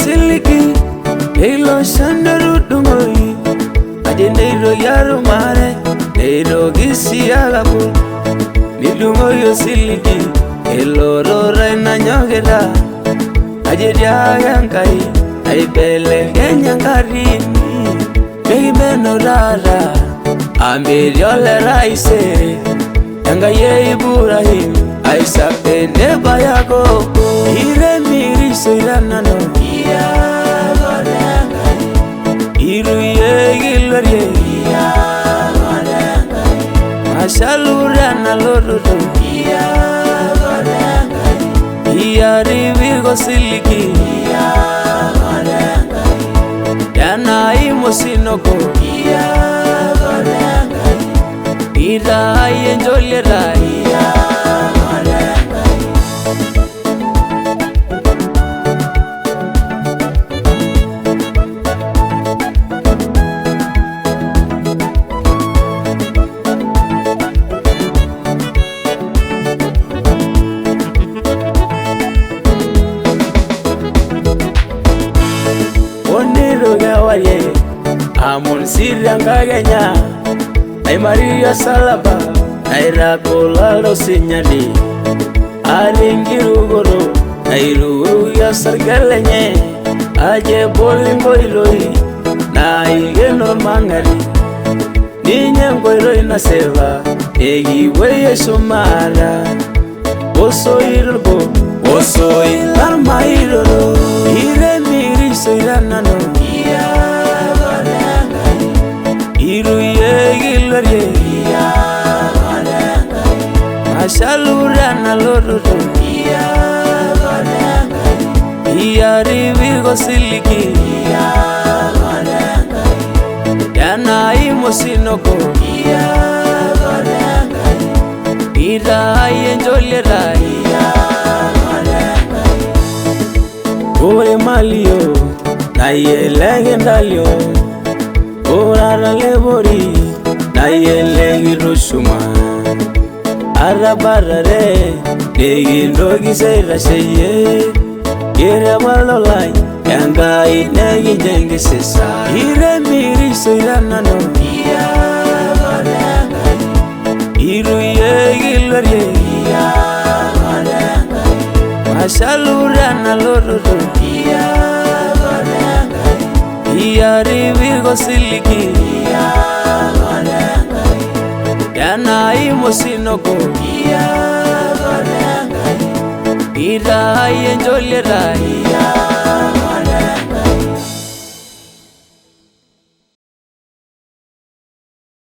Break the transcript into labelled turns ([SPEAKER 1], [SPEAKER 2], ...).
[SPEAKER 1] Siliki Hilo shandaru dumoi Ade neiro yaru mare Neiro gisi agapu Nidumoyo siliki Hilo rora ina nyogeda Ade diagankai Aibele kenya ngarini Keibeno rara Ambiri ole raise Yanga ye Ibrahim Aisape neba yako Ire miri soiranano Iru ye gilwariye Mashalurana lorudu Iyari virgo siliki Yana imo sinoko Ira aye njolera Amun siranga genya Ay Maria Salaba Ay Rakola lo sinyali Aringiru goro Ay ruru ya sargalenye Aje bolingo iloi Na igeno mangari Ninye ngoiroi na seva Egi weye sumara Oso irbo Oso ilarma iroro Ire miri soiranano Iru ye gilwariye Mashalurana lorudu Iyari virgo siliki Yana imo sinoko Ira aye njolera Ure malio Na ye legendalio Orara lebori Na yelegi rushuma Arabarare Degi ndogi seira sheye Ire walolai Yanga inegi jengi sisa Ire miri soiranano Iru ye gilwariye Mashalurana lorudu Iyari virgo siliki Yana imo sinoko Ira aye njolera